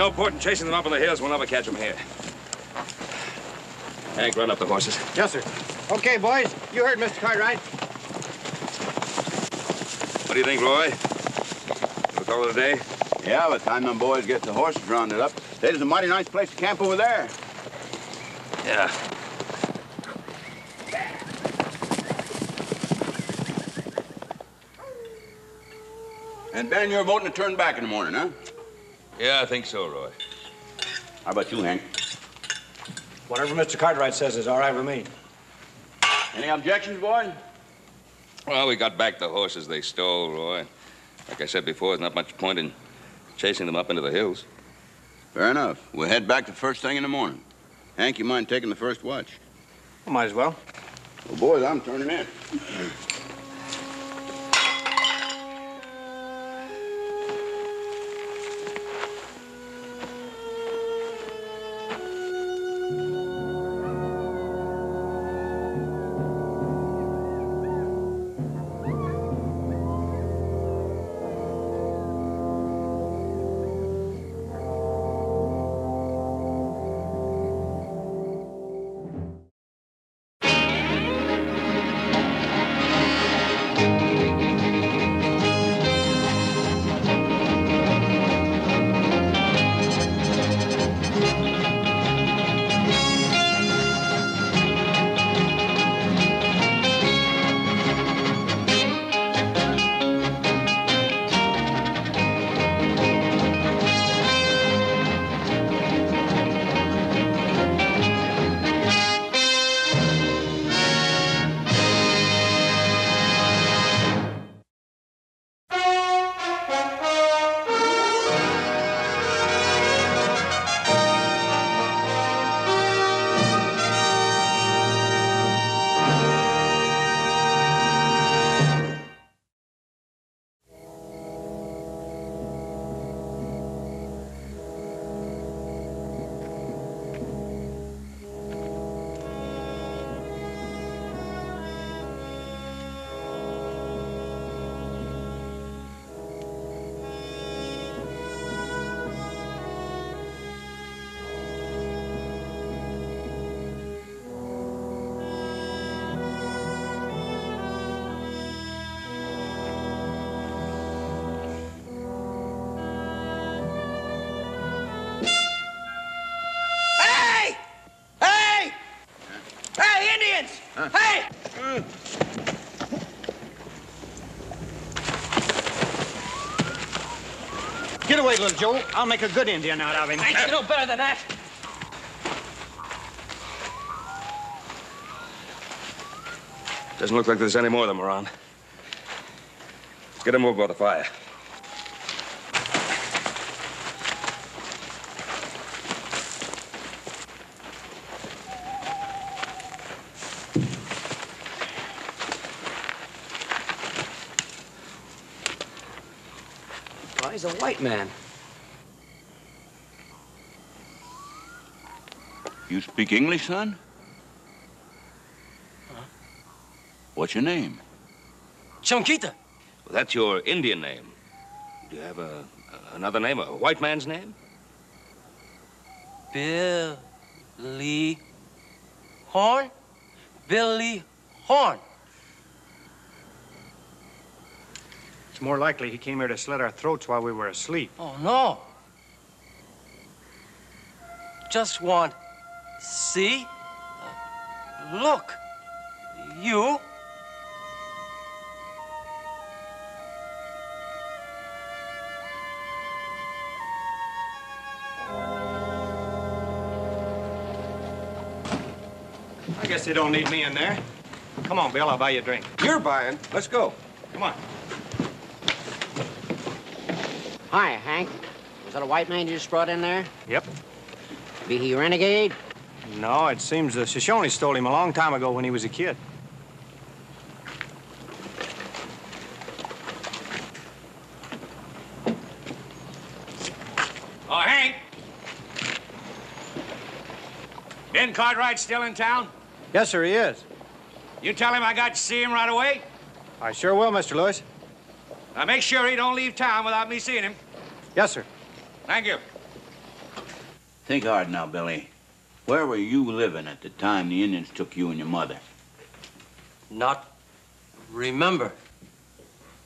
no point in chasing them up in the hills. We'll never catch them here. Hank, run up the horses. Yes, sir. Okay, boys. You heard Mr. Cartwright. What do you think, Roy? We'll call it a day? Yeah, by the time them boys get the horses rounded up, there's a mighty nice place to camp over there. Yeah. And Ben, you're voting to turn back in the morning, huh? Yeah, I think so, Roy. How about you, Hank? Whatever Mr. Cartwright says is all right with me. Any objections, boys? Well, we got back the horses they stole, Roy. Like I said before, there's not much point in chasing them up into the hills. Fair enough. We'll head back the first thing in the morning. Hank, you mind taking the first watch? Well, might as well. Well, boys, I'm turning in. Hey! Get away, little Joe. I'll make a good Indian out of him. Ain't you no better than that? Doesn't look like there's any more of them around. Get them over by the fire. Well, he's a white man. You speak English, son? Huh? What's your name? Chonquita. Well, that's your Indian name. Do you have another name, a white man's name? Billy Horn? Billy Horn. It's more likely he came here to slit our throats while we were asleep. Oh, no. Just want see, look, you. I guess they don't need me in there. Come on, Bill, I'll buy you a drink. You're buying. Let's go. Come on. Hi, Hank. Was that a white man you just brought in there? Yep. Be he a renegade? No, it seems the Shoshone stole him a long time ago when he was a kid. Oh, Hank! Ben Cartwright still in town? Yes, sir, he is. You tell him I got to see him right away? I sure will, Mr. Lewis. Now make sure he don't leave town without me seeing him. Yes, sir. Thank you. Think hard now, Billy. Where were you living at the time the Indians took you and your mother? Not remember.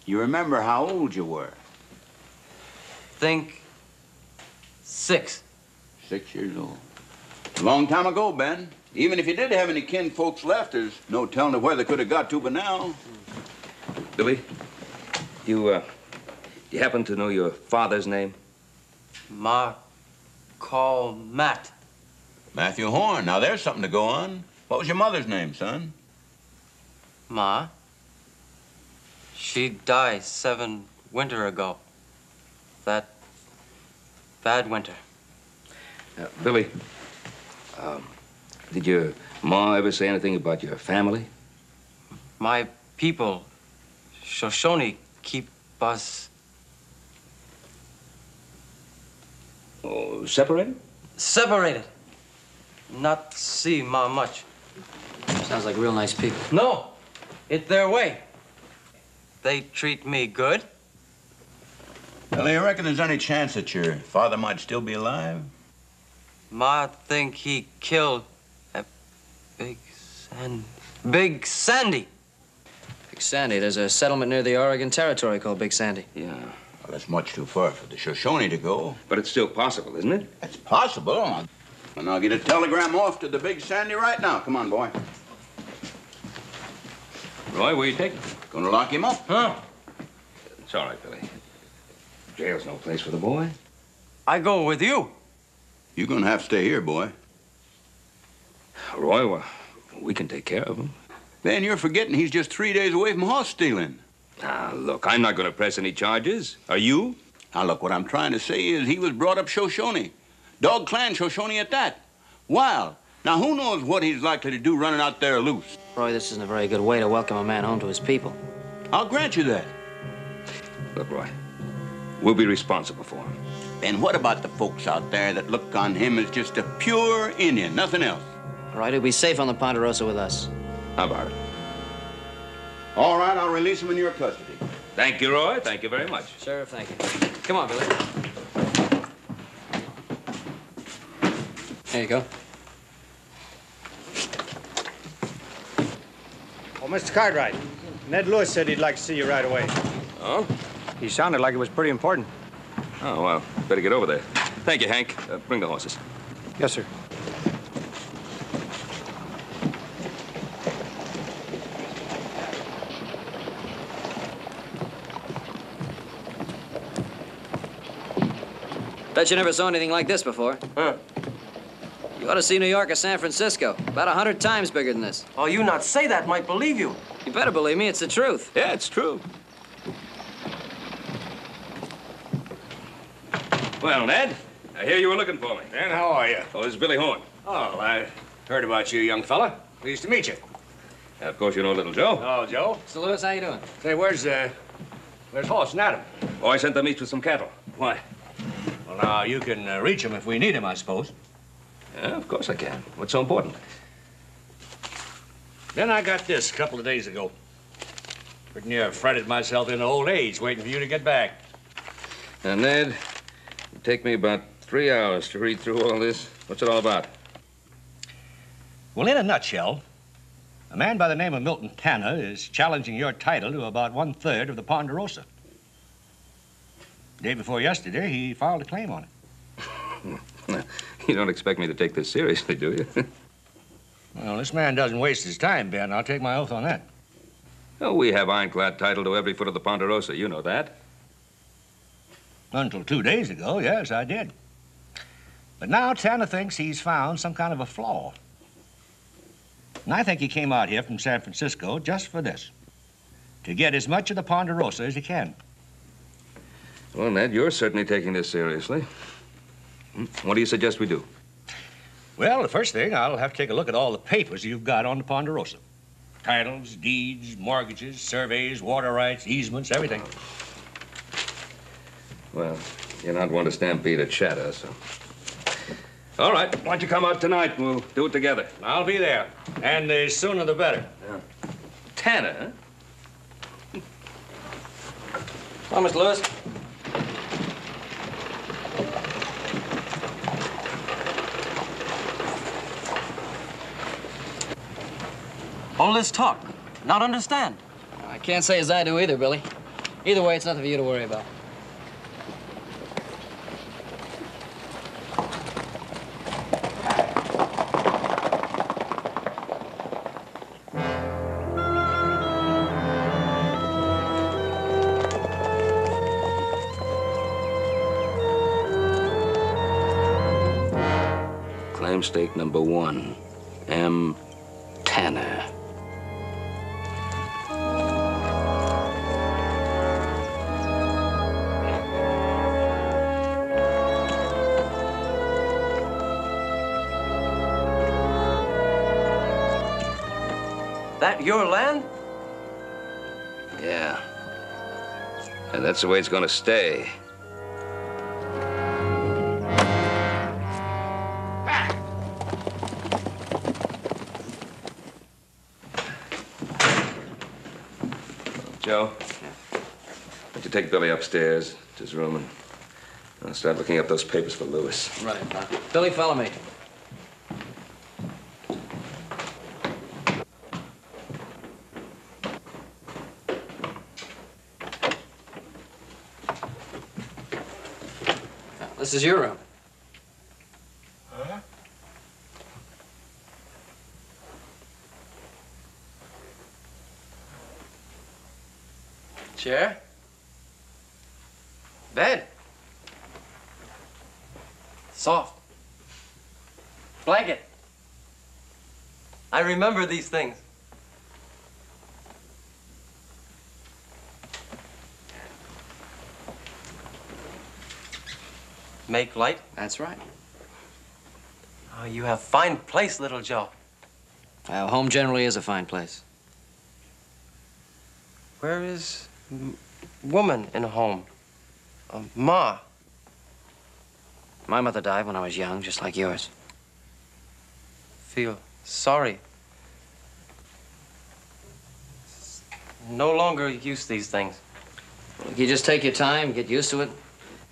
You remember how old you were? Think 6. 6 years old. A long time ago, Ben. Even if you did have any kin folks left, there's no telling where they could have got to by now. Billy, you happen to know your father's name? Ma call Matt. Matthew Horn. Now, there's something to go on. What was your mother's name, son? Ma? She died 7 winter ago. That bad winter. Billy, did your ma ever say anything about your family? My people, Shoshone, keep us Oh, separated? separated. Not see Ma much. Sounds like real nice people. No, it's their way. They treat me good. Billy, you reckon there's any chance that your father might still be alive? Ma think he killed a Big Sandy. Big Sandy, there's a settlement near the Oregon Territory called Big Sandy. Yeah. Well, that's much too far for the Shoshone to go. But it's still possible, isn't it? It's possible. And I'll get a telegram off to the Big Sandy right now. Come on, boy. Roy, where you taking? Gonna lock him up. Huh? It's all right, Billy. Jail's no place for the boy. I go with you. You're gonna have to stay here, boy. Roy, well, we can take care of him. Ben, you're forgetting he's just 3 days away from horse stealing. Now, look, I'm not going to press any charges. Are you? Now, look, what I'm trying to say is he was brought up Shoshone. Dog clan Shoshone at that. Wild. Now, who knows what he's likely to do running out there loose? Roy, this isn't a very good way to welcome a man home to his people. I'll grant you that. Look, Roy, we'll be responsible for him. And what about the folks out there that look on him as just a pure Indian, nothing else? All right, he'll be safe on the Ponderosa with us. How about it? All right, I'll release him in your custody. Thank you, Roy. Thank you very much. Sheriff, thank you. Come on, Billy. There you go. Oh, Mr. Cartwright, Ned Lewis said he'd like to see you right away. Oh? He sounded like it was pretty important. Oh, well, better get over there. Thank you, Hank. Bring the horses. Yes, sir. Bet you never saw anything like this before. Huh? You ought to see New York or San Francisco. About 100 times bigger than this. Oh, you not say that, might believe you. You better believe me, it's the truth. Yeah, it's true. Well, Ned, I hear you were looking for me. Ben, how are you? Oh, this is Billy Horn. Oh, I heard about you, young fella. Pleased to meet you. Yeah, of course, you know little Joe. Oh, Joe. Mr. Lewis, how you doing? Say, where's Hoss and Adam? Oh, I sent them east with some cattle. Why? Well, now, you can reach him if we need him, I suppose. Yeah, of course I can. What's so important? Then I got this a couple of days ago. Pretty near fretted myself into old age waiting for you to get back. Now, Ned, it'd take me about 3 hours to read through all this. What's it all about? Well, in a nutshell, a man by the name of Milton Tanner is challenging your title to about 1/3 of the Ponderosa. Day before yesterday, he filed a claim on it. You don't expect me to take this seriously, do you? Well, this man doesn't waste his time, Ben. I'll take my oath on that. Oh, we have ironclad title to every foot of the Ponderosa. You know that. Until 2 days ago, yes, I did. But now Tanner thinks he's found some kind of a flaw. And I think he came out here from San Francisco just for this. To get as much of the Ponderosa as he can. Well, Ned, you're certainly taking this seriously. What do you suggest we do? Well, the first thing, I'll have to take a look at all the papers you've got on the Ponderosa. Titles, deeds, mortgages, surveys, water rights, easements, everything. Well, you're not one to stampede a chatter, so... All right, why don't you come out tonight and we'll do it together. I'll be there. And the sooner the better. Yeah. Tanner, huh? Come on, Mr. Lewis. All this talk, not understand. I can't say as I do either, Billy. Either way, it's nothing for you to worry about. Claim stake number 1, M. Tanner. That your land? Yeah. And that's the way it's gonna stay. Joe, why don't you take Billy upstairs to his room and I'll start looking up those papers for Lewis. Right, Pop. Billy, follow me. Now, this is your room. Huh? Chair? Bed? Soft. Blanket. I remember these things. Make light? That's right. Oh, you have fine place, little Joe. Home generally is a fine place. Where is woman in a home? Ma. My mother died when I was young, just like yours. Feel sorry. No longer use these things. Look, you just take your time, get used to it.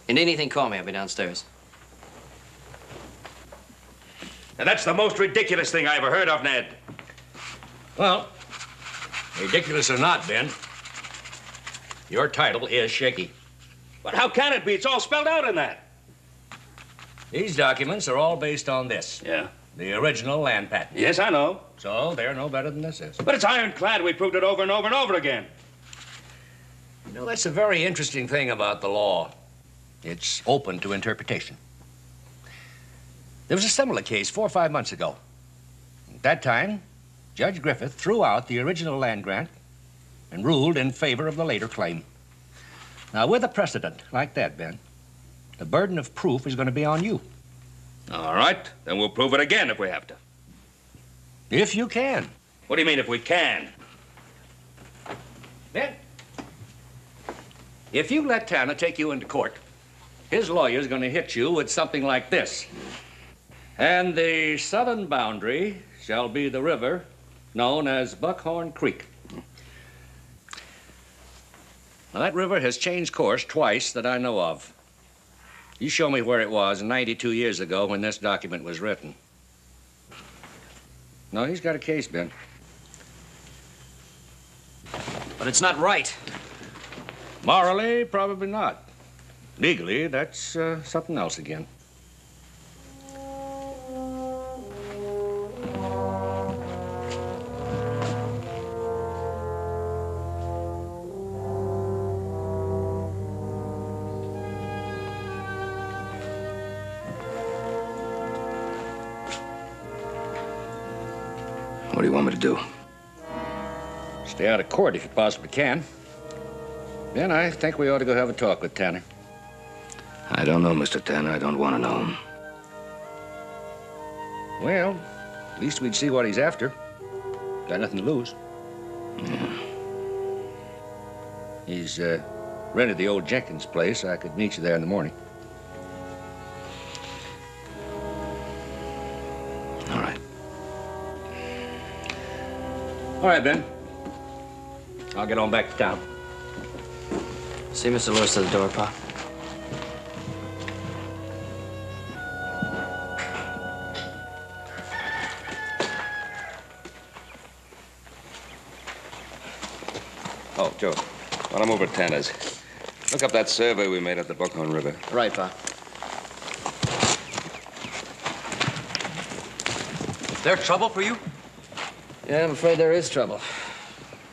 And anything, call me. I'll be downstairs. Now, that's the most ridiculous thing I ever heard of, Ned. Well, ridiculous or not, Ben, your title is shaky. But how can it be? It's all spelled out in that. These documents are all based on this. Yeah? The original land patent. Yes, I know. So they're no better than this is. But it's ironclad. We proved it over and over and over again. You know, that's a very interesting thing about the law. It's open to interpretation. There was a similar case 4 or 5 months ago. At that time, Judge Griffith threw out the original land grant and ruled in favor of the later claim. Now, with a precedent like that, Ben, the burden of proof is going to be on you. All right. Then we'll prove it again if we have to. If you can. What do you mean, if we can? Ben, if you let Tanner take you into court, his lawyer's going to hit you with something like this. And the southern boundary shall be the river known as Buckhorn Creek. Now, that river has changed course twice that I know of. You show me where it was 92 years ago when this document was written. No, he's got a case, Ben. But it's not right. Morally, probably not. Legally, that's something else again. What do you want me to do? Stay out of court if you possibly can. Then I think we ought to go have a talk with Tanner. I don't know, Mr. Tanner. I don't want to know him. Well, at least we'd see what he's after. Got nothing to lose. Yeah. He's rented the old Jenkins place. I could meet you there in the morning. All right. All right, Ben. I'll get on back to town. See Mr. Lewis to the door, Pop. Oh, Joe, while I'm over at Tanner's, look up that survey we made at the Buckhorn River. Right, Pa. There trouble for you? Yeah, I'm afraid there is trouble.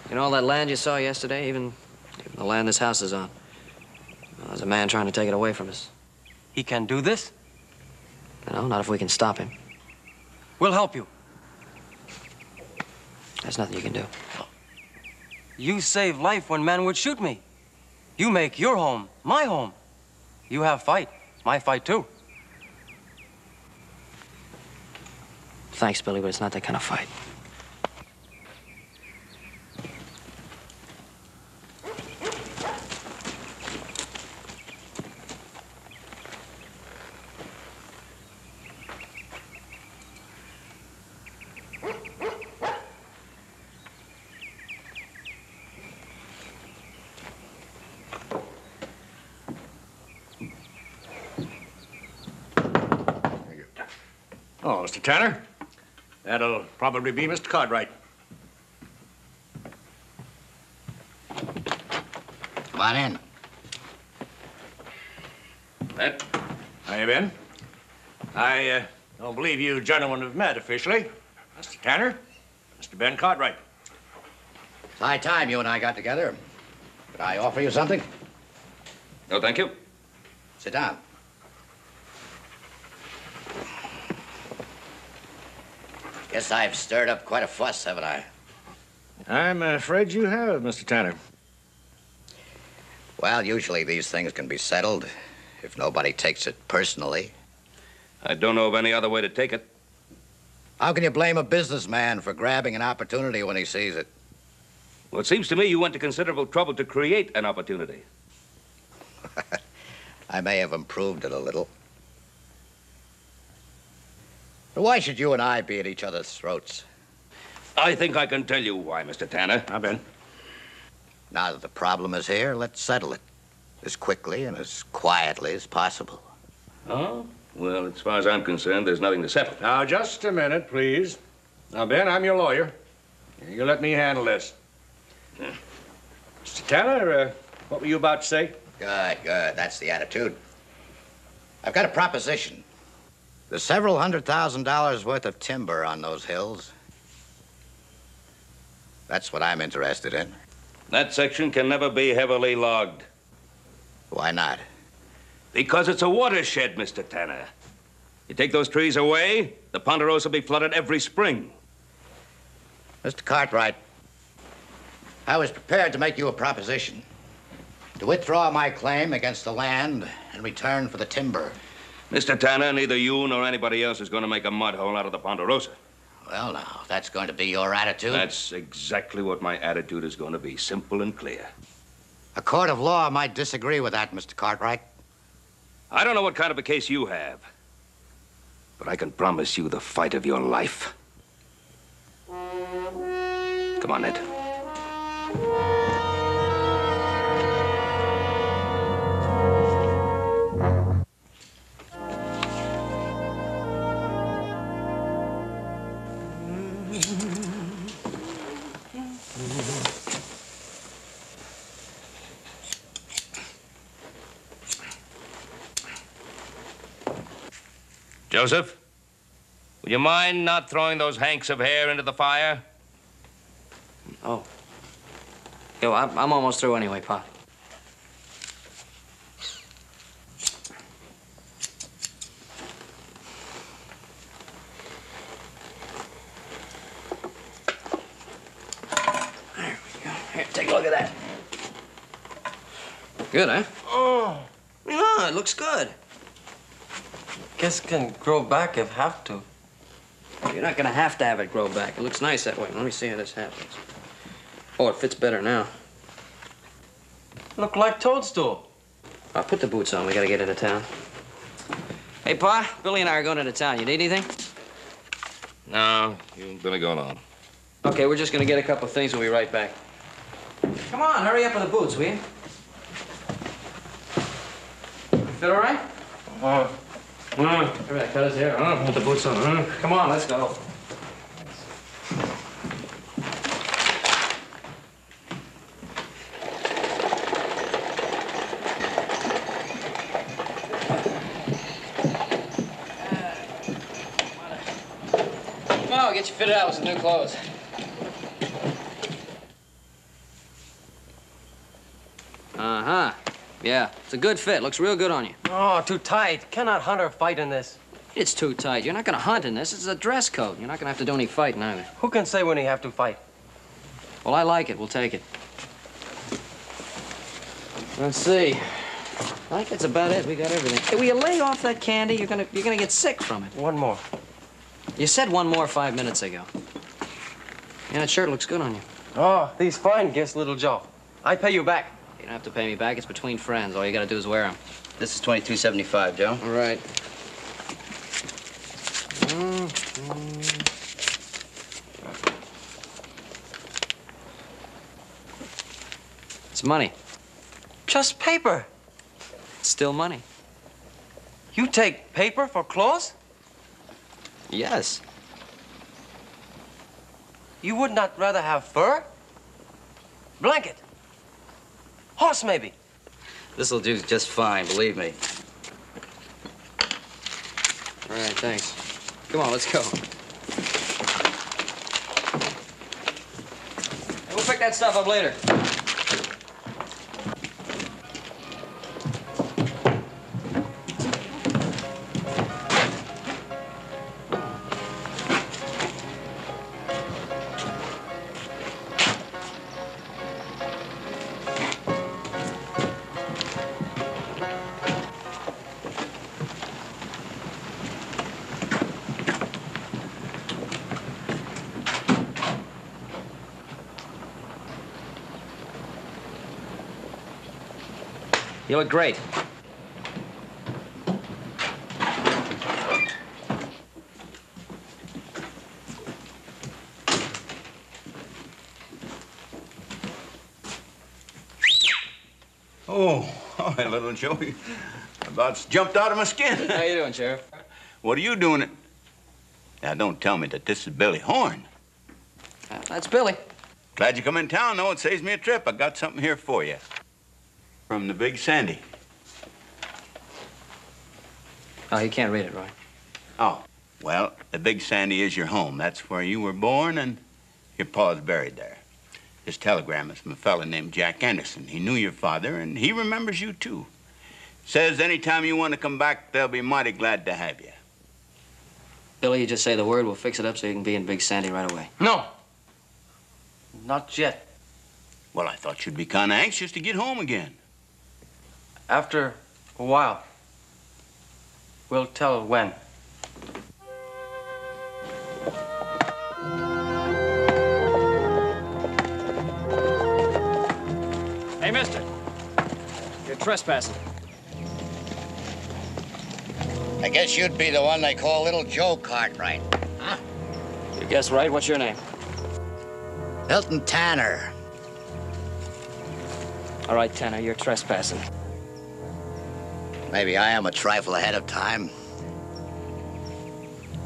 You know all that land you saw yesterday? Even the land this house is on. Well, there's a man trying to take it away from us. He can do this? No, not if we can stop him. We'll help you. There's nothing you can do. You save life when man would shoot me. You make your home my home. You have fight, my fight too. Thanks, Billy, but it's not that kind of fight. Oh, Mr. Tanner? That'll probably be Mr. Cartwright. Come on in. That? How you been? I don't believe you gentlemen have met officially. Mr. Tanner, Mr. Ben Cartwright. It's high time you and I got together. Could I offer you something? No, thank you. Sit down. Guess I've stirred up quite a fuss, haven't I? I'm afraid you have, Mr. Tanner. Well, usually these things can be settled if nobody takes it personally. I don't know of any other way to take it. How can you blame a businessman for grabbing an opportunity when he sees it? Well, it seems to me you went to considerable trouble to create an opportunity. I may have improved it a little. But why should you and I be at each other's throats? I think I can tell you why, Mr. Tanner. Now, Ben. Now that the problem is here, let's settle it as quickly and as quietly as possible. Oh? Well, as far as I'm concerned, there's nothing to settle. Now, just a minute, please. Now, Ben, I'm your lawyer. You let me handle this. Mr. Tanner, what were you about to say? Good, good. That's the attitude. I've got a proposition. There's several $100,000 worth of timber on those hills. That's what I'm interested in. That section can never be heavily logged. Why not? Because it's a watershed, Mr. Tanner. You take those trees away, the Ponderosa will be flooded every spring. Mr. Cartwright, I was prepared to make you a proposition. To withdraw my claim against the land in return for the timber. Mr. Tanner, neither you nor anybody else is going to make a mud hole out of the Ponderosa. Well, now, if that's going to be your attitude. That's exactly what my attitude is going to be, simple and clear. A court of law might disagree with that, Mr. Cartwright. I don't know what kind of a case you have, but I can promise you the fight of your life. Come on, Ned. Joseph, would you mind not throwing those hanks of hair into the fire? Oh. Yo, I'm almost through anyway, Pa. There we go. Here, take a look at that. Good, huh? Oh, Yeah, it looks good. guess can grow back if have to. You're not gonna have to have it grow back. It looks nice that way. Let me see how this happens. Oh, it fits better now. Look like toadstool. I'll put the boots on. We gotta get into town. Hey, Pa, Billy and I are going into town. You need anything? No, you and Billy going on. Okay, we're just gonna get a couple of things. We'll be right back. Come on, hurry up with the boots, will you? Feel all right? Everybody cut his hair. Put the boots on. Come on, let's go. I'll get you fitted out with some new clothes. Uh-huh. Yeah, it's a good fit. Looks real good on you. Oh, too tight. Cannot hunt or fight in this. It's too tight. You're not gonna hunt in this. It's a dress code. You're not gonna have to do any fighting either. Who can say when he have to fight? Well, I like it. We'll take it. Let's see. I think that's about it. We got everything. Hey, will you lay off that candy? You're gonna get sick from it. One more. You said one more 5 minutes ago. Yeah, that shirt looks good on you. Oh, these fine gifts, little Joe. I pay you back. You don't have to pay me back. It's between friends. All you gotta do is wear them. This is $22.75, Joe. All right. It's money. Just paper. It's still money. You take paper for clothes? Yes. You would not rather have fur? Blanket? Horse, maybe? This'll do just fine, believe me. All right, thanks. Come on, let's go. Hey, we'll pick that stuff up later. You look great. Oh, hi, little Joey. About jumped out of my skin. How you doing, Sheriff? What are you doing? Now, don't tell me that this is Billy Horn. That's Billy. Glad you come in town, though. It saves me a trip. I got something here for you. From the Big Sandy. Oh, you can't read it, Roy. Oh, well, the Big Sandy is your home. That's where you were born, and your pa's buried there. This telegram is from a fella named Jack Anderson. He knew your father, and he remembers you, too. Says anytime you want to come back, they'll be mighty glad to have you. Billy, you just say the word, we'll fix it up so you can be in Big Sandy right away. No. Not yet. Well, I thought you'd be kind of anxious to get home again. After a while. We'll tell when. Hey, mister. You're trespassing. I guess you'd be the one they call Little Joe Cartwright, huh? You guessed right. What's your name? Milton Tanner. All right, Tanner, you're trespassing. Maybe I am a trifle ahead of time.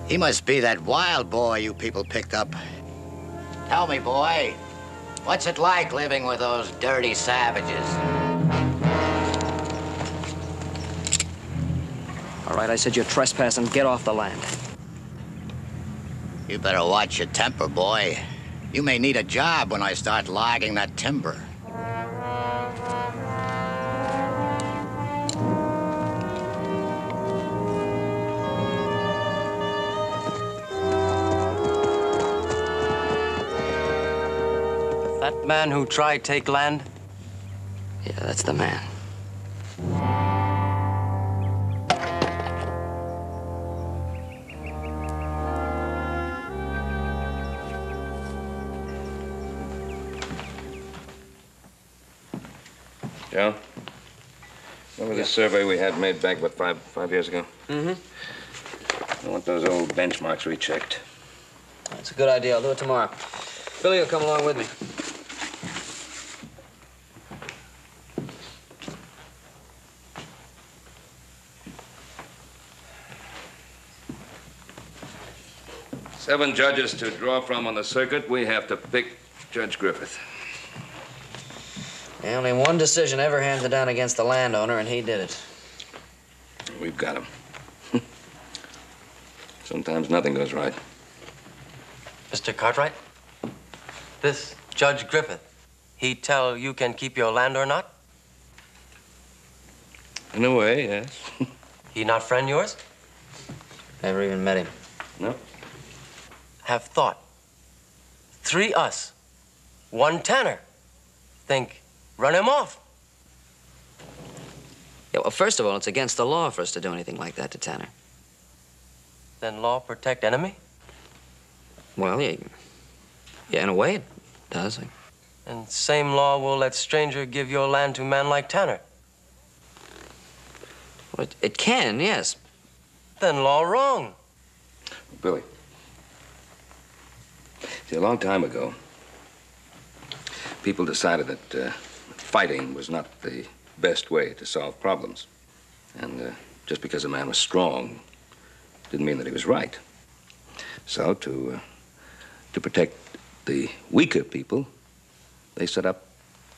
He must be that wild boy you people picked up. Tell me, boy, what's it like living with those dirty savages? All right, I said you're trespassing. Get off the land. You better watch your temper, boy. You may need a job when I start logging that timber. That man who tried take land? Yeah, that's the man. Joe? Remember the survey we had made back, what, five years ago? Mm-hmm. I want those old benchmarks rechecked. That's a good idea. I'll do it tomorrow. Billy will come along with me. Seven judges to draw from on the circuit. We have to pick Judge Griffith. Only one decision ever handed down against the landowner, and he did it. We've got him. Sometimes nothing goes right. Mr. Cartwright, this Judge Griffith, he tell you can keep your land or not? In a way, yes. He not friend yours? Never even met him. No. Have thought. 3 us, 1 Tanner. Think, run him off. Yeah, well, first of all, it's against the law for us to do anything like that to Tanner. Then law protect enemy? Well, yeah, in a way it does. And same law will let stranger give your land to man like Tanner. Well, it can, yes. Then law wrong. Billy. See, a long time ago, people decided that fighting was not the best way to solve problems. And just because a man was strong didn't mean that he was right. So, to protect the weaker people, they set up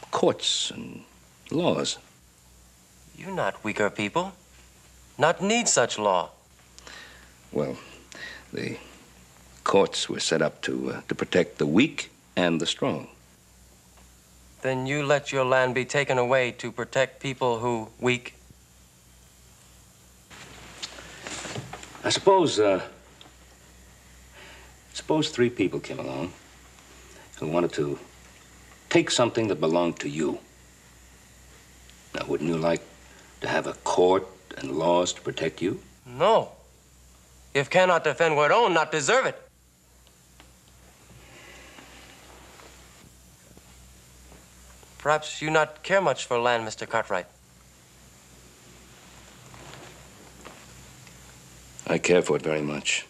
courts and laws. You not weaker people. Not need such law. Well, the courts were set up to protect the weak and the strong. Then you let your land be taken away to protect people who weak. I suppose 3 people came along who wanted to take something that belonged to you. Now, wouldn't you like to have a court and laws to protect you? No. If cannot defend what own, not deserve it. Perhaps you not care much for land, Mr. Cartwright. I care for it very much.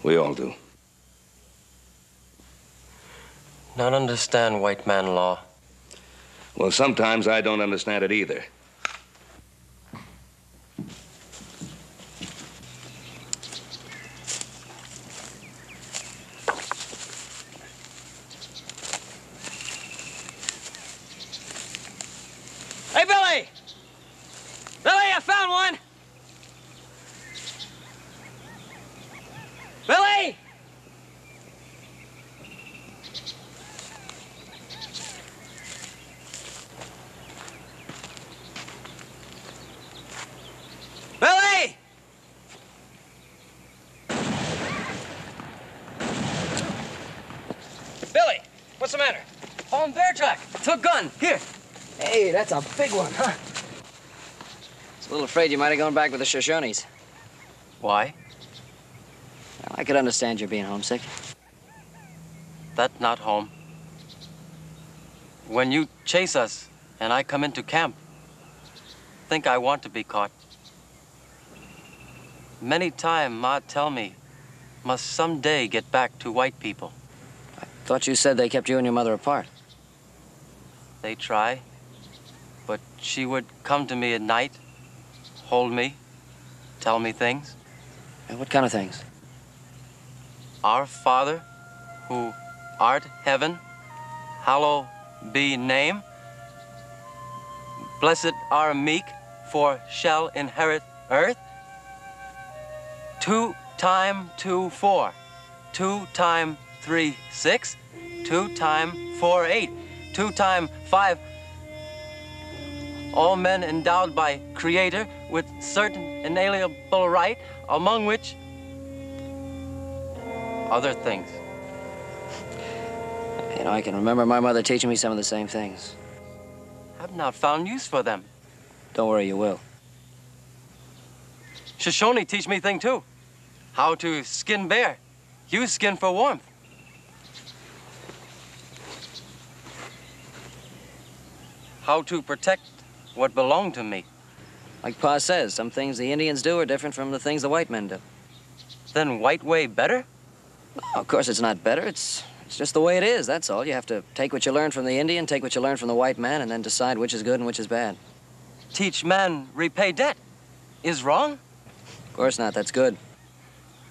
We all do. Not understand white man law. Well, sometimes I don't understand it either. Hey, Billy! Billy, I found one! Billy! Billy! Billy, what's the matter? On bear track. Took gun. Here. Hey, that's a big one, huh? I was a little afraid you might have gone back with the Shoshones. Why? Well, I could understand you being homesick. That not home. When you chase us and I come into camp, think I want to be caught. Many time Ma tell me, must someday get back to white people. I thought you said they kept you and your mother apart. They try, but she would come to me at night, hold me, tell me things. And what kind of things? Our Father, who art heaven, hallowed be name. Blessed are meek, for shall inherit earth. 2 times 2, 4. 2 times 3, 6. 2 times 4, 8. 2 times 5. All men endowed by Creator with certain inalienable right, among which other things. You know, I can remember my mother teaching me some of the same things. I've not found use for them. Don't worry, you will. Shoshone teach me thing too. How to skin bear. Use skin for warmth. How to protect what belonged to me. Like Pa says, some things the Indians do are different from the things the white men do. Then white way better? No, of course it's not better. It's just the way it is, that's all. You have to take what you learn from the Indian, take what you learn from the white man, and then decide which is good and which is bad. Teach man repay debt. Is wrong? Of course not, that's good.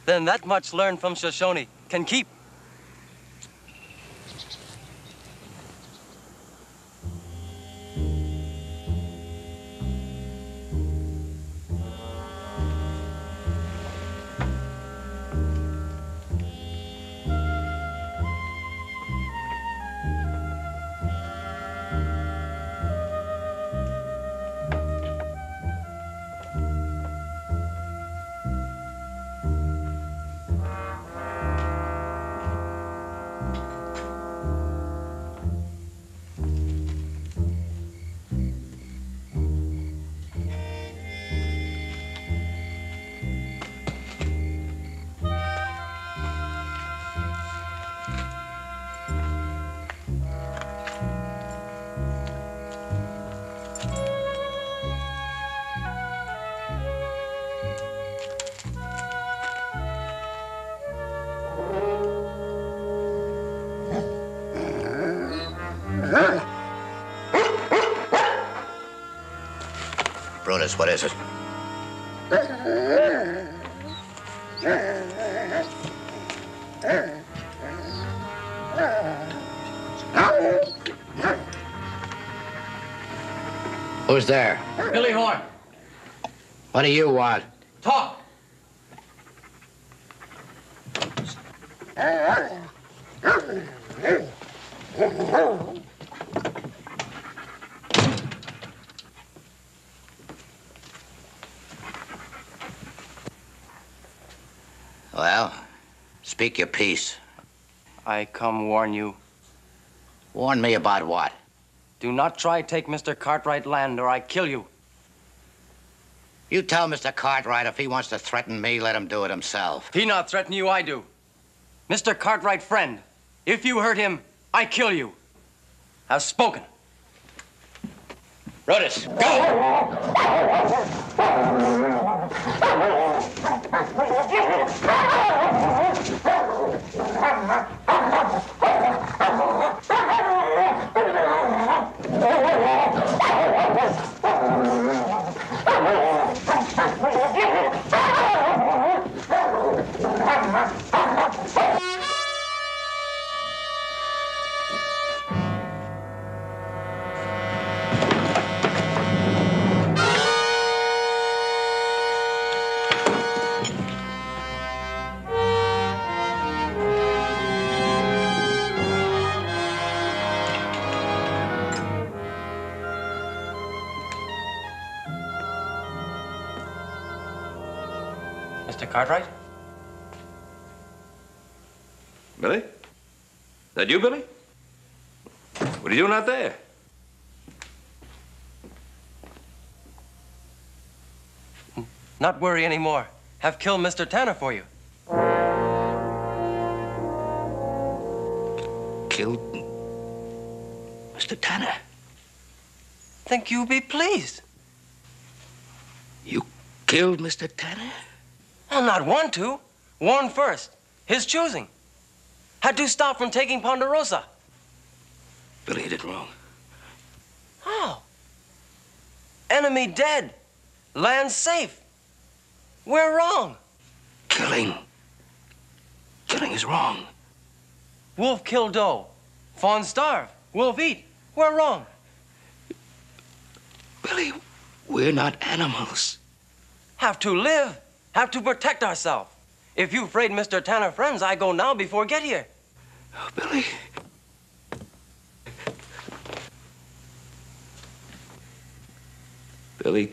Then that much learned from Shoshone can keep. Rhodes, what is it? Who's there? Billy Horn. What do you want? Talk. Well, speak your piece. I come warn you. Warn me about what? Do not try take Mr. Cartwright land or I kill you. You tell Mr. Cartwright if he wants to threaten me, let him do it himself. He not threaten you, I do. Mr. Cartwright friend, if you hurt him, I kill you. Have spoken. Rhodes, go! Mr. Cartwright? Billy? That you, Billy? What are you doing out there? Not worry anymore. Have killed Mr. Tanner for you. Killed Mr. Tanner? Think you be pleased. You killed Mr. Tanner? I'll not want to. Warn first. His choosing. Had to stop from taking Ponderosa. Billy, you did wrong. How? Enemy dead. Land safe. We're wrong. Killing is wrong. Wolf kill doe. Fawn starve. Wolf eat. We're wrong. Billy, we're not animals. Have to live. Have to protect ourselves. If you afraid Mr. Tanner friends, I go now before get here. Oh, Billy. Billy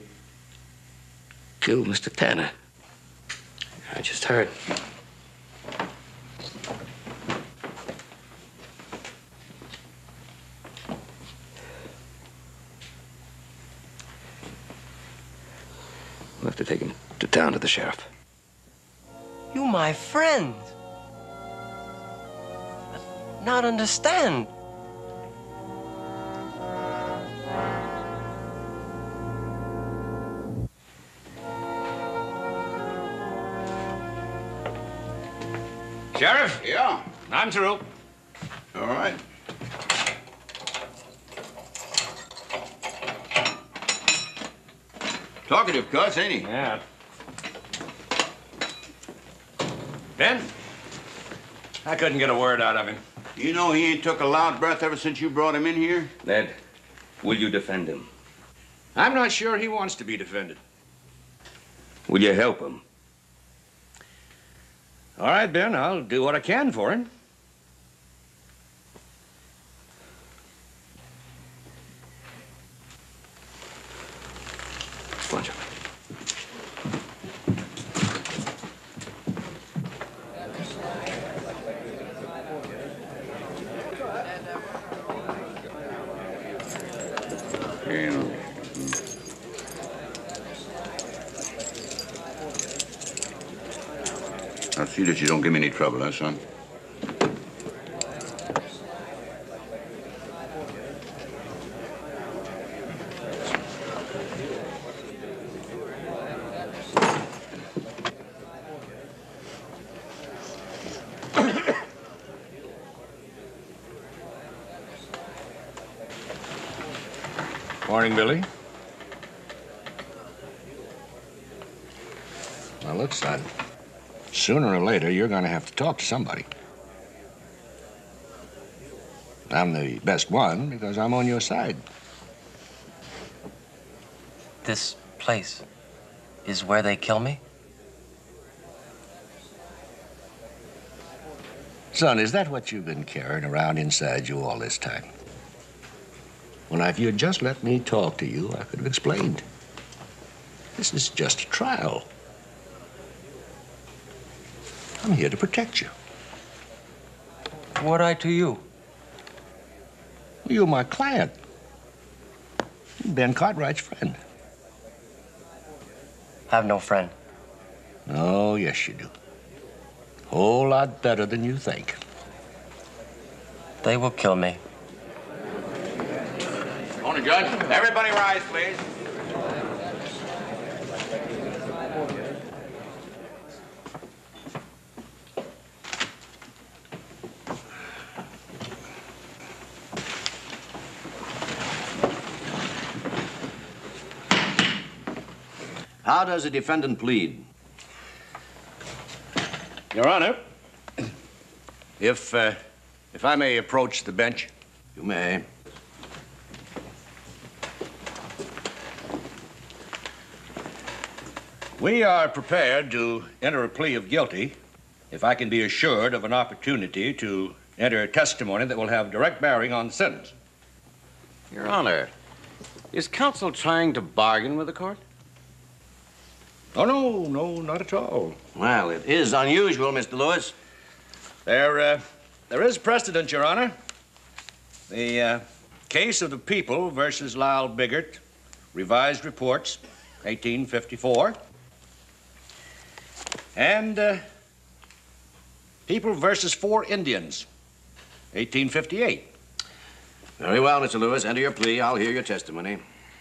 killed Mr. Tanner. I just heard. We'll have to take him to town to the sheriff. You my friend. Not understand. Sheriff? Yeah? I'm through. All right. Talkative cuss, ain't he? Yeah. Ben? I couldn't get a word out of him. You know he ain't took a loud breath ever since you brought him in here? Ned, will you defend him? I'm not sure he wants to be defended. Will you help him? All right, Ben, I'll do what I can for him. Go on, Joe. I'll see that you don't give me any trouble, huh, son? Morning, Billy. son. Sooner or later, you're going to have to talk to somebody. I'm the best one because I'm on your side. This place is where they kill me? Son, is that what you've been carrying around inside you all this time? Well, now, if you'd just let me talk to you, I could have explained. This is just a trial. I'm here to protect you. What I to you? You're my client. Ben Cartwright's friend. Have no friend. Oh, yes, you do. Whole lot better than you think. They will kill me. Morning, Judge. Everybody rise, please. How does the defendant plead? Your Honor, if I may approach the bench. You may. We are prepared to enter a plea of guilty if I can be assured of an opportunity to enter testimony that will have direct bearing on the sentence. Your Honor, is counsel trying to bargain with the court? Oh, no, not at all. Well, it is unusual, Mr. Lewis. There is precedent, Your Honor. The case of the People versus Lyle Biggert, revised reports, 1854. And People versus 4 Indians, 1858. Very well, Mr. Lewis. Enter your plea. I'll hear your testimony.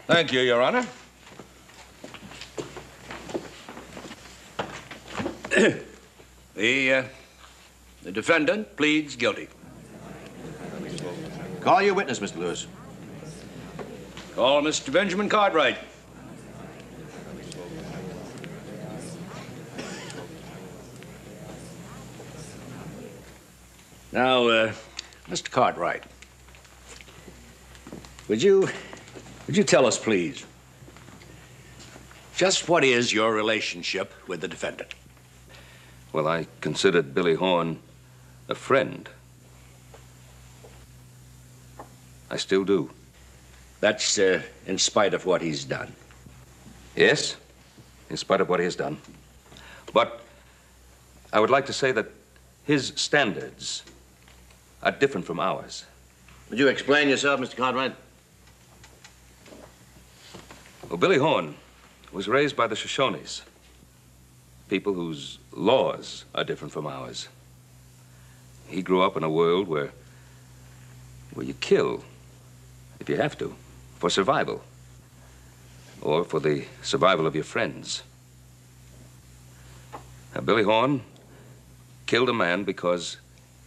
Thank you, Your Honor. The defendant pleads guilty. Call your witness, Mr. Lewis. Call Mr. Benjamin Cartwright. Now, Mr. Cartwright, would you tell us, please, just what is your relationship with the defendant? Well, I considered Billy Horn a friend. I still do. That's in spite of what he's done. Yes, in spite of what he has done. But I would like to say that his standards are different from ours. Would you explain yourself, Mr. Cartwright? Well, Billy Horn was raised by the Shoshones, people whose laws are different from ours. He grew up in a world where you kill, if you have to, for survival, or for the survival of your friends. Now, Billy Horn killed a man because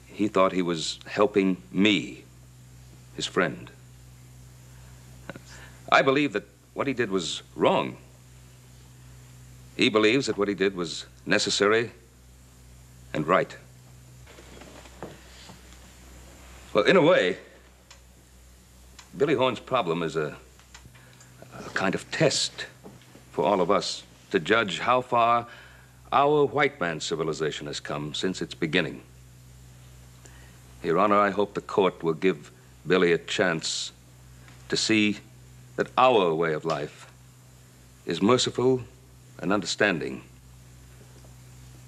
he thought he was helping me, his friend. I believe that what he did was wrong. He believes that what he did was necessary and right. Well, in a way, Billy Horn's problem is a kind of test for all of us to judge how far our white man's civilization has come since its beginning. Your Honor, I hope the court will give Billy a chance to see that our way of life is merciful and understanding,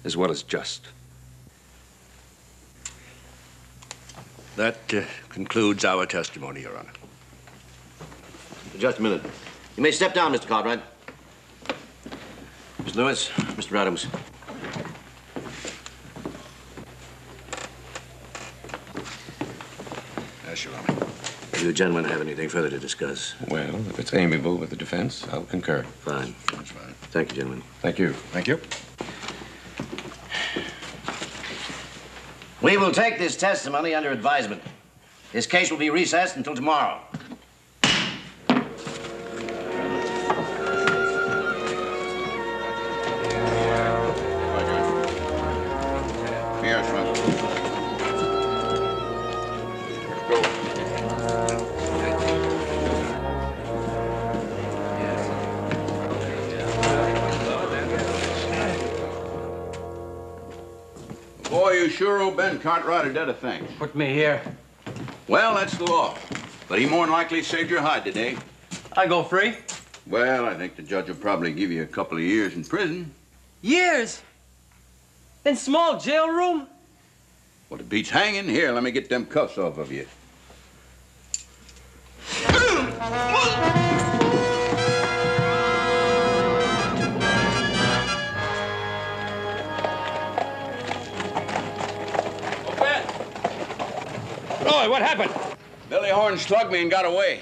as well as just. That concludes our testimony, Your Honor. Just a minute. You may step down, Mr. Cartwright. Mr. Lewis, Mr. Adams. Yes, Your Honor. Do you gentlemen have anything further to discuss? Well, if it's amiable with the defense, I'll concur. Fine. That's fine. Thank you, gentlemen. Thank you. Thank you. We will take this testimony under advisement. This case will be recessed until tomorrow. here, son. Boy, you sure owe Ben Cartwright a debt of thanks. Put me here. Well, that's the law. But he more than likely saved your hide today. I go free. Well, I think the judge will probably give you a couple of years in prison. Years? In small jail room? Well, it beats hanging. Here, let me get them cuffs off of you. Roy, what happened? Billy Horn slugged me and got away.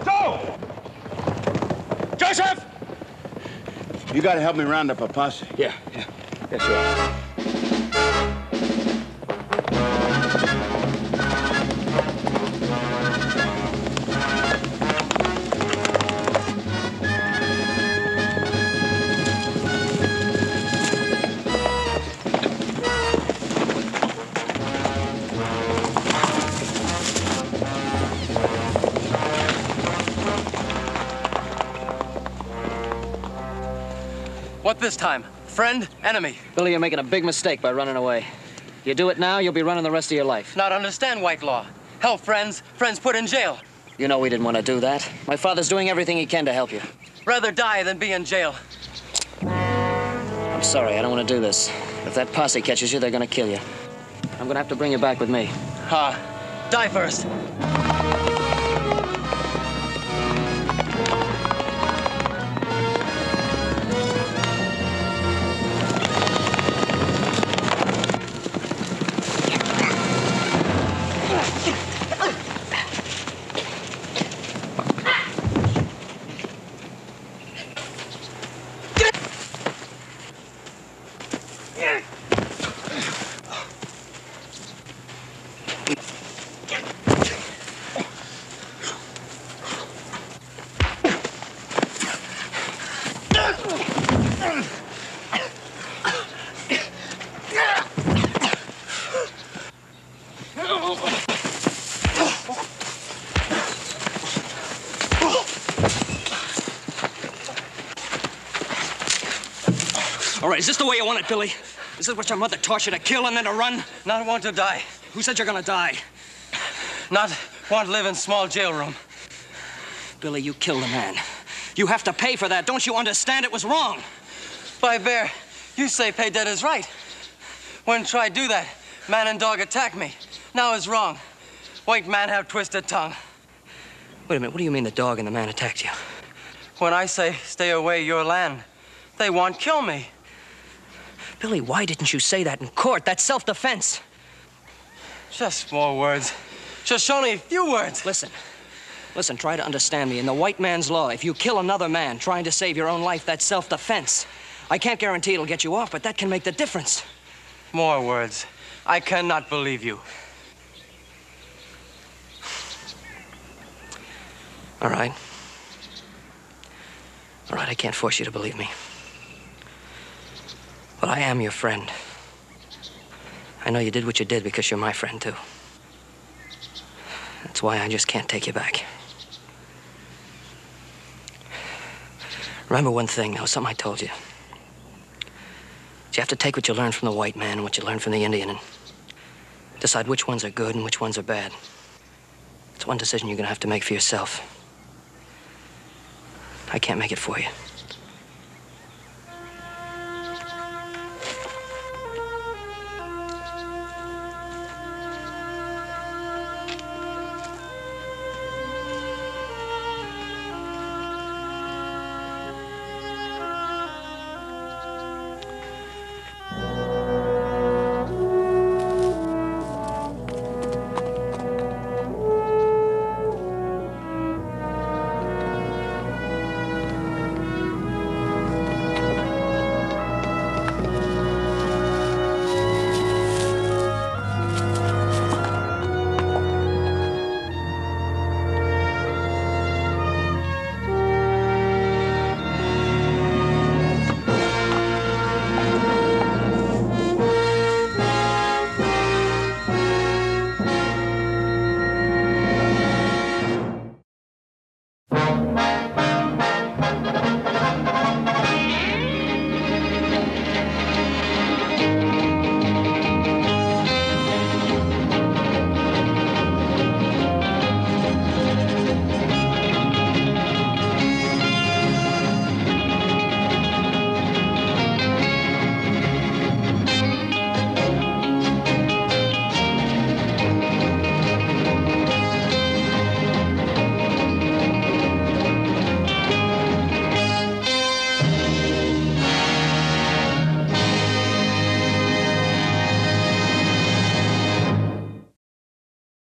Go! Joseph! You gotta help me round up a posse. Yeah. Yes, sir. What this time? Friend, enemy? Billy, you're making a big mistake by running away. You do it now, you'll be running the rest of your life. Not understand white law. Help friends, friends put in jail. You know we didn't want to do that. My father's doing everything he can to help you. Rather die than be in jail. I'm sorry, I don't want to do this. If that posse catches you, they're going to kill you. I'm going to have to bring you back with me. Die first. All right, is this the way you want it, Billy? Is this what your mother taught you, to kill and then to run? Not want to die. Who said you're gonna die? Not want to live in small jail room. Billy, you killed a man. You have to pay for that. Don't you understand? It was wrong. By bear, you say pay debt is right. When try do that, man and dog attack me. Now is wrong. White man have twisted tongue. Wait a minute, what do you mean the dog and the man attacked you? When I say stay away your land, they want kill me. Billy, why didn't you say that in court? That's self-defense. Just more words. Shoshone, a few words. Listen, try to understand me. In the white man's law, if you kill another man trying to save your own life, that's self-defense. I can't guarantee it'll get you off, but that can make the difference. More words. I cannot believe you. All right, I can't force you to believe me. But I am your friend. I know you did what you did because you're my friend, too. That's why I just can't take you back. Remember one thing, though, something I told you. You have to take what you learned from the white man and what you learned from the Indian and decide which ones are good and which ones are bad. It's one decision you're gonna have to make for yourself. I can't make it for you.